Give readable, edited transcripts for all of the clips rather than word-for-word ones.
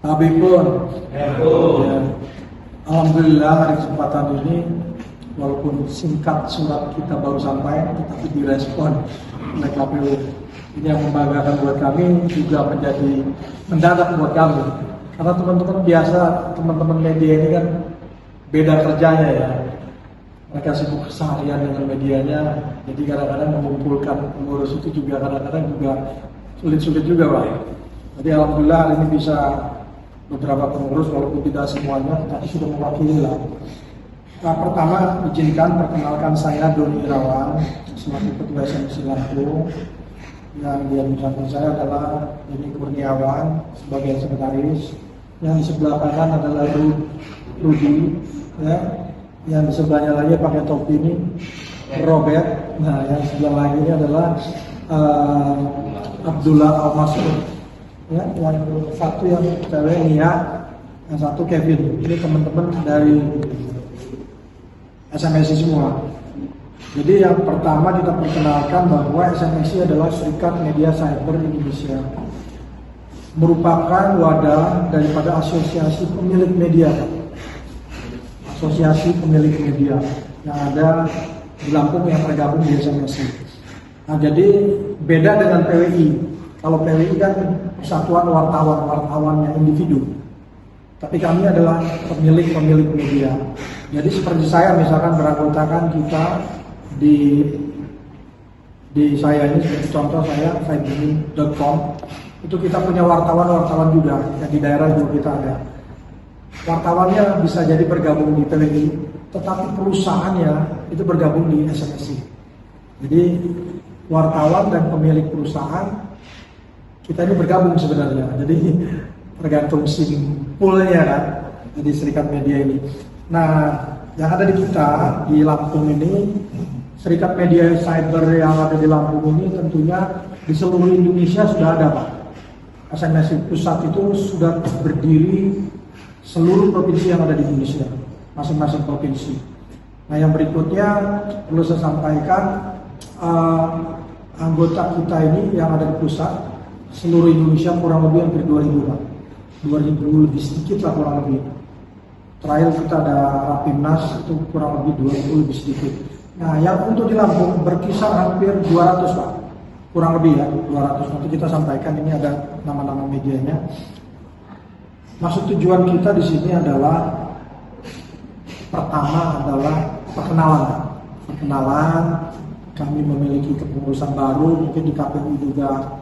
Habibun, ya. Alhamdulillah hari kesempatan ini walaupun singkat surat kita baru sampai tetapi direspon oleh KPU. Ini yang membanggakan buat kami, juga menjadi mendadak buat kami. Karena teman-teman biasa, teman-teman media ini kan beda kerjanya ya. Mereka sibuk seharian dengan medianya, jadi kadang-kadang mengumpulkan pengurus itu juga kadang-kadang juga sulit-sulit juga Pak. Jadi alhamdulillah hari ini bisa beberapa pengurus walaupun tidak semuanya, tapi sudah mewakili lah. Nah, pertama izinkan perkenalkan saya Doni Irawan selaku Ketua SMC Lampung. Yang dia bersama saya adalah Deni Kurniawan sebagai sekretaris. Yang di sebelah kanan adalah Rudi, ya. Yang di sebelahnya lagi pakai topi ini Robert. Nah, yang sebelah lagi ini adalah Abdullah Al-Masud. Ya, yang satu yang cewek Nia, yang satu Kevin. Ini teman-teman dari SMSI semua. Jadi yang pertama kita perkenalkan bahwa SMSI adalah Serikat Media Cyber Indonesia, merupakan wadah daripada asosiasi pemilik media. Asosiasi pemilik media yang ada di Lampung yang tergabung di SMSI. Nah, jadi beda dengan PWI. Kalau PWI kan persatuan wartawan-wartawannya individu. Tapi kami adalah pemilik media. Jadi seperti saya misalkan beranggotakan kita di saya ini seperti contoh saya finding.com, itu kita punya wartawan juga yang di daerah juga kita ada. Wartawannya bisa jadi bergabung di PWI, tetapi perusahaannya itu bergabung di SMSI. Jadi wartawan dan pemilik perusahaan kita ini bergabung sebenarnya. Jadi tergantung simpulnya kan. Jadi Serikat Media ini. Nah, yang ada di kita di Lampung ini, Serikat Media Cyber yang ada di Lampung ini tentunya di seluruh Indonesia sudah ada Pak. SMSI pusat itu sudah berdiri seluruh provinsi yang ada di Indonesia, masing-masing provinsi. Nah, yang berikutnya perlu saya sampaikan, anggota kita ini yang ada di pusat seluruh Indonesia kurang lebih hampir 2.000 Pak. 2.000 lebih sedikit lah kurang lebih. Terakhir kita ada Rapimnas itu kurang lebih 2.000 lebih sedikit. Nah, yang untuk di Lampung berkisar hampir 200 Pak, kurang lebih ya 200. Nanti kita sampaikan ini ada nama-nama medianya. Maksud tujuan kita di sini adalah pertama adalah perkenalan. Kami memiliki kepengurusan baru, mungkin di KPU juga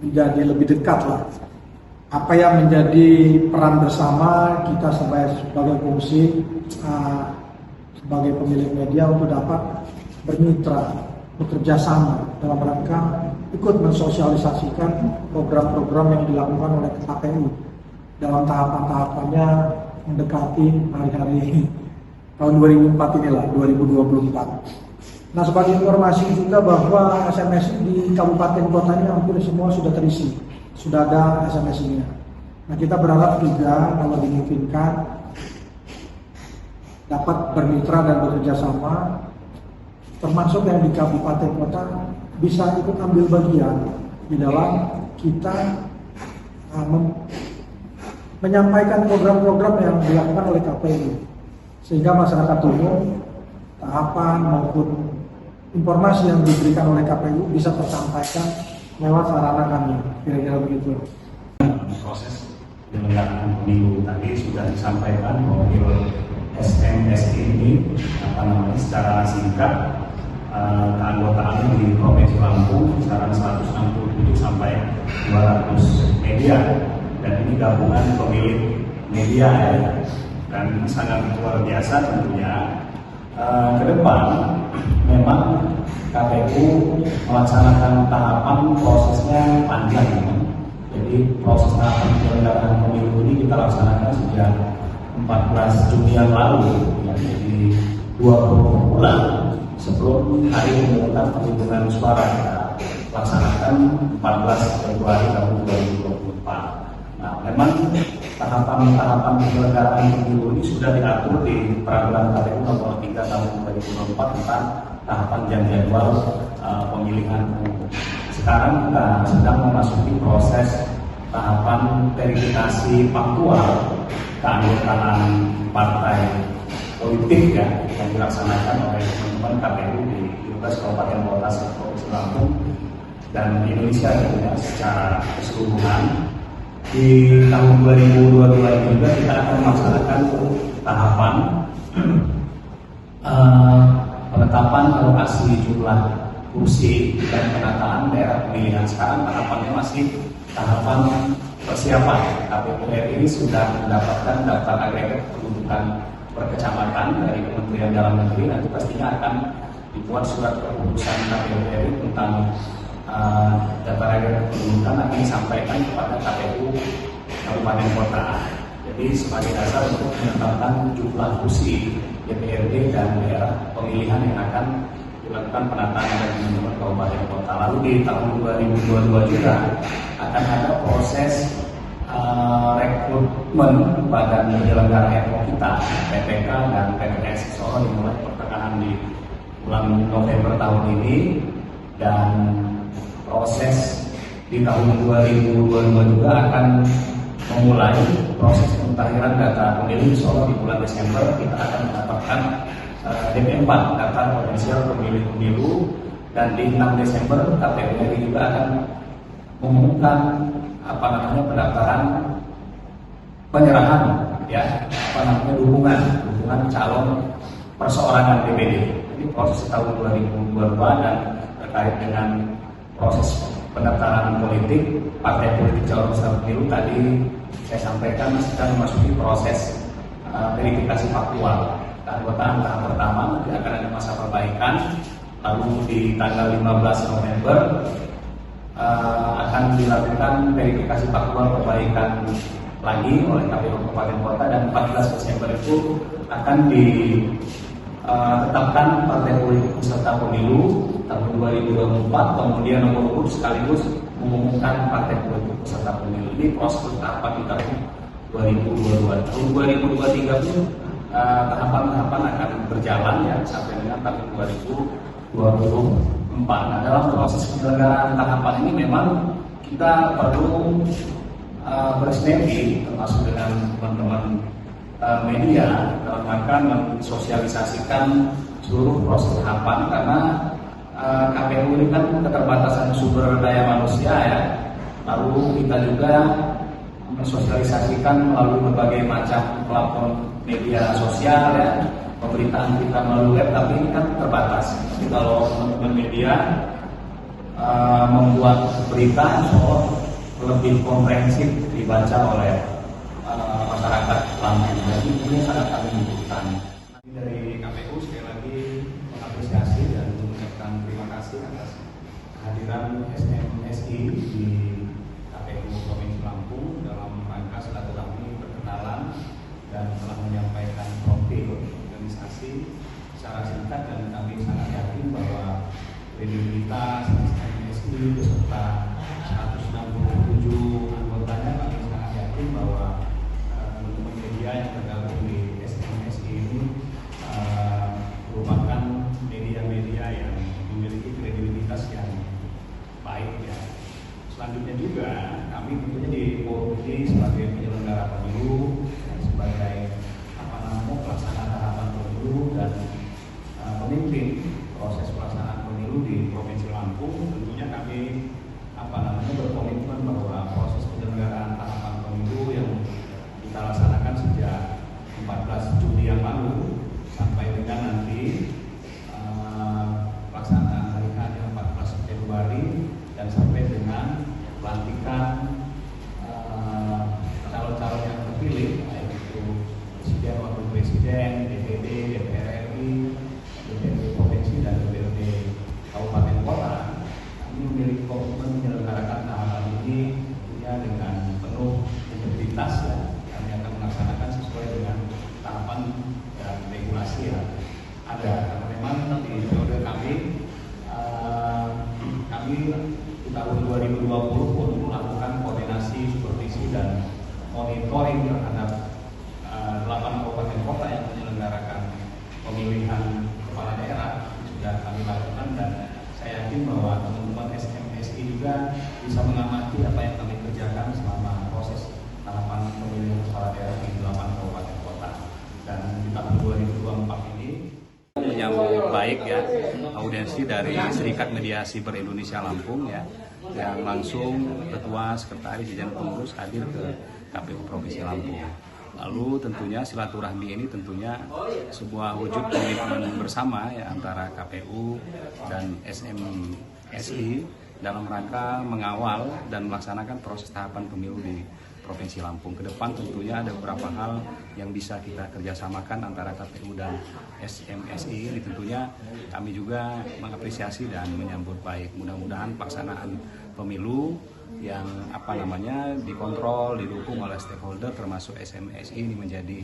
menjadi lebih dekat lah. Apa yang menjadi peran bersama kita sebagai fungsi sebagai pemilik media untuk dapat bermitra, bekerja sama dalam rangka ikut mensosialisasikan program-program yang dilakukan oleh KPU dalam tahapan-tahapannya mendekati hari-hari tahun 2004 inilah, 2024. Nah, sebagai informasi juga bahwa SMSI di kabupaten kotanya hampir semua sudah terisi, sudah ada SMSI-nya. Nah, kita berharap juga kalau dimungkinkan dapat bermitra dan bekerja sama, termasuk yang di kabupaten kota bisa ikut ambil bagian di dalam kita menyampaikan program-program yang dilakukan oleh KPU, sehingga masyarakat umum tahapan maupun informasi yang diberikan oleh KPU bisa tersampaikan lewat sarana kami, kira-kira begitu. Proses penyelenggaraan pemilu tadi sudah disampaikan bahwa SMSI ini secara singkat keanggotaan di Provinsi Lampung kisaran 167 sampai 200 media, dan ini gabungan pemilik media ya, dan sangat luar biasa tentunya. Ke depan memang KPU melaksanakan tahapan prosesnya panjang. Jadi proses tahapan penyelenggaraan pemilu ini kita laksanakan sejak 14 Juni yang lalu, ya, jadi 20 bulan sebelum hari pemungutan penghitungan suara kita laksanakan 14 Februari tahun 2024. Nah, memang tahapan-tahapan penyelenggaraan pemilu ini sudah diatur di Peraturan KPU Nomor 3 Tahun 2024 tentang tahapan dan jadwal pemilihan umum. sekarang kita sedang memasuki proses tahapan verifikasi faktual keanggotaan partai politik ya yang dilaksanakan oleh teman-teman KPU di 12 kabupaten kota Provinsi Lampung dan Indonesia ya, secara keseluruhan. Di tahun 2022 ini juga kita akan melaksanakan tahapan penetapan alokasi jumlah kursi dan penataan daerah pemilihan. Sekarang tahapannya masih tahapan persiapan. KPU RI sudah mendapatkan daftar agregat kependudukan perkecamatan dari Kementerian Dalam Negeri. Nanti pastinya akan dibuat surat keputusan KPU RI tentang daftar agregat kependudukan akan disampaikan kepada KPU kabupaten kota. Jadi sebagai dasar untuk menetapkan jumlah kursi DPRD dan daerah pemilihan yang akan dilakukan penataan oleh teman-teman kabupaten kota. Lalu di tahun 2022 juga akan ada proses rekrutmen badan penyelenggara EPO kita, PPK dan PPS Solo dimulai pertengahan di bulan November tahun ini, dan proses di tahun 2022 juga akan memulai proses pemutakhiran data pemilih Solo di bulan Desember. Kita akan mendapatkan DP4 daftar potensial pemilih-pemilu, dan di 6 Desember KPU RI juga akan mengumumkan pendaftaran penyerahan dukungan calon perseorangan DPD. Ini proses tahun 2022, dan terkait dengan proses pendaftaran politik partai politik calon peserta pemilu tadi saya sampaikan sedang memasuki proses verifikasi faktual keanggotaan tahap pertama. Nanti akan ada masa perbaikan, lalu di tanggal 15 November akan dilakukan verifikasi faktual perbaikan lagi oleh KPU Kabupaten Kota, dan 14 Desember itu akan ditetapkan partai politik peserta pemilu tahun 2024, kemudian nomor urut sekaligus mengumumkan partai politik peserta pemilu. Ini proses tahapan di tahun 2022. Tahun 2023 pun tahapan-tahapan akan berjalan ya sampai dengan tahun 2024. Nah, dalam proses penyelenggaraan tahapan ini memang kita perlu bersinergi termasuk dengan teman-teman media dalam rangka mensosialisasikan seluruh proses tahapan, karena KPU ini kan keterbatasan sumber daya manusia ya. Lalu kita juga mensosialisasikan melalui berbagai macam platform media sosial ya, pemberitaan kita melalui web, tapi ini kan terbatas. Jadi kalau teman-teman media membuat berita lebih komprehensif dibaca oleh masyarakat Lampung, jadi ini sangat kami butuhkan. Dari KPU sekali lagi mengapresiasi dan mengucapkan terima kasih atas kehadiran SMSI di KPU Provinsi Lampung dalam rangka silaturahmi perkenalan dan telah menyampaikan profil organisasi secara singkat, dan kami sangat yakin bahwa kredibilitas SMSI beserta 167 anggotanya, kami sangat yakin bahwa teman-teman media yang tergabung di SMSI ini merupakan media-media yang memiliki kredibilitas yang baik ya. Selanjutnya juga kami tentunya di forum ini sebagai penyelenggara pemilu, sebagai pelaksana tahapan pemilu dan pemimpin proses pelaksanaan pemilu di Provinsi Lampung, tentunya kami berkomitmen bahwa proses penyelenggaraan tahapan pemilu yang kita laksanakan sejak 14 Juli yang lalu sampai dengan nanti pelaksanaan hari H yang 14 Februari dan sampai dengan pelantikan calon-calon yang terpilih, baik itu presiden, wakil presiden, DPD, DPR RI, DPRD provinsi dan DPRD kabupaten kota. Kami memiliki komitmen menyelenggarakan tahapan ini tentunya dengan penuh integritas ya. Kami akan melaksanakan sesuai dengan tahapan dan regulasi yang ada. Karena memang di periode kami di tahun 2020 pun melakukan koordinasi, supervisi dan monitoring terhadap 8 kabupaten kota yang menyelenggarakan pemilihan kepala daerah sudah kami lakukan, dan saya yakin bahwa teman-teman SMSI SMSI juga bisa mengamati apa yang kami kerjakan selama proses tahapan pemilihan kepala daerah di 8 kabupaten kota. Dan di tahun 2024 ini menyambut baik ya audiensi dari Serikat Mediasi Ber-Indonesia Lampung ya, yang langsung ketua, sekretaris, jajaran pengurus hadir ke KPU Provinsi Lampung. Lalu tentunya silaturahmi ini tentunya sebuah wujud komitmen bersama ya antara KPU dan SMSI dalam rangka mengawal dan melaksanakan proses tahapan pemilu di Provinsi Lampung. Ke depan tentunya ada beberapa hal yang bisa kita kerjasamakan antara KPU dan SMSI. Ini tentunya kami juga mengapresiasi dan menyambut baik. Mudah-mudahan pelaksanaan pemilu yang dikontrol, didukung oleh stakeholder termasuk SMSI ini menjadi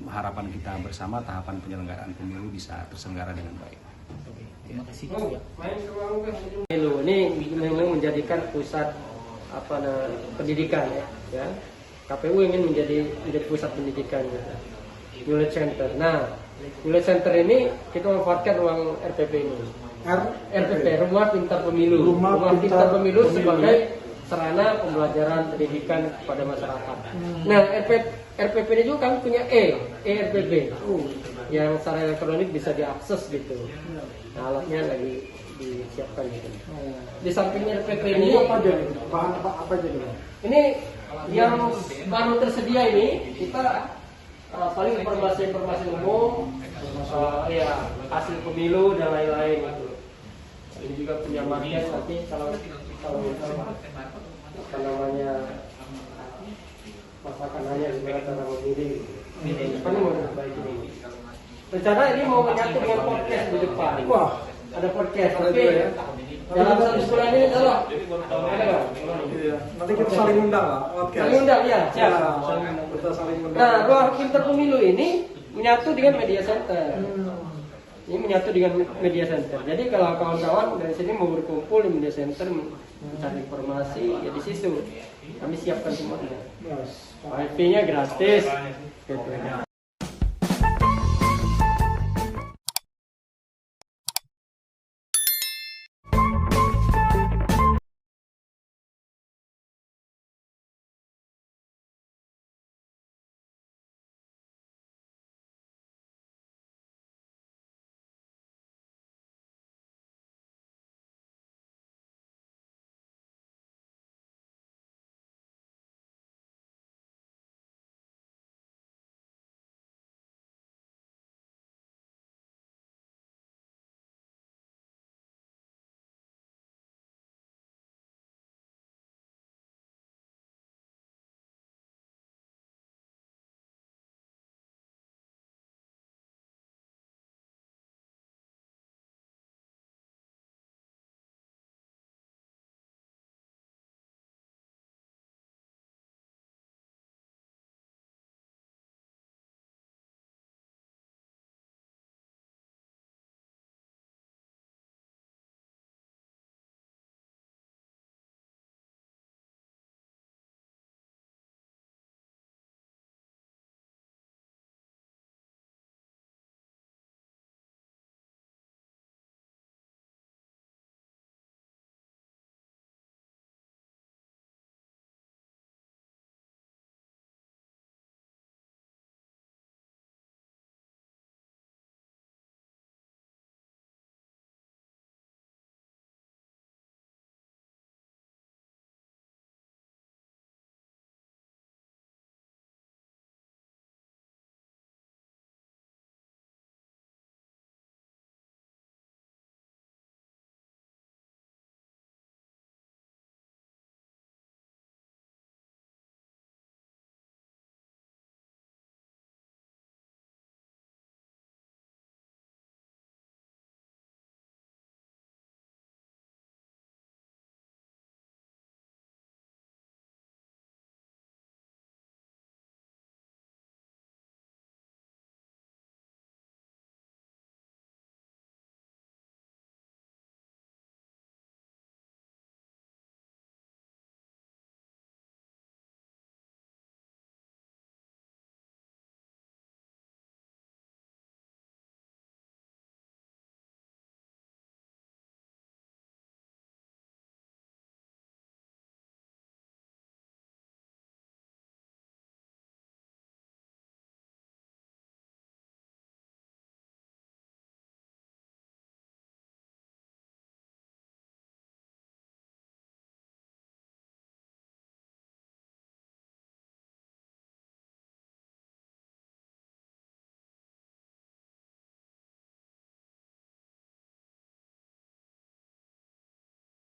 harapan kita bersama, tahapan penyelenggaraan pemilu bisa terselenggara dengan baik. Terima kasih. Pemilu ini memang menjadikan pusat pendidikan ya. KPU ingin menjadi pusat pendidikan gitu. Knowledge Center. Nah, Knowledge Center ini kita memanfaatkan ruang RPP ini. RPP, Rumah Pintar Pemilu. Rumah Pintar Pemilu sebagai sarana pembelajaran pendidikan kepada masyarakat. Nah, RPP ini juga kami punya RPP yang secara elektronik bisa diakses gitu. Nah, alatnya lagi disiapkan gitu. Di samping RPP ini apa aja? Ini yang baru tersedia ini kita paling informasi umum, hasil pemilu dan lain-lain gitu. Ini juga punya market nanti kalau masakannya juga cara memilih. Depan mau baik ini. Rencana ini mau menyatu dengan podcast di depan. Wah, ada podcast. Tapi ya. dalam 1 bulan ini ada nggak? Nanti kita saling undang lah. Saling undang ya. Siap. Kita saling undang. Nah, ruang pintar pemilu ini menyatu dengan media center. Ini menyatu dengan media center. Jadi kalau kawan-kawan dari sini mau berkumpul di media center mencari informasi, ya di situ kami siapkan semuanya. Wifi-nya gratis. Gitu.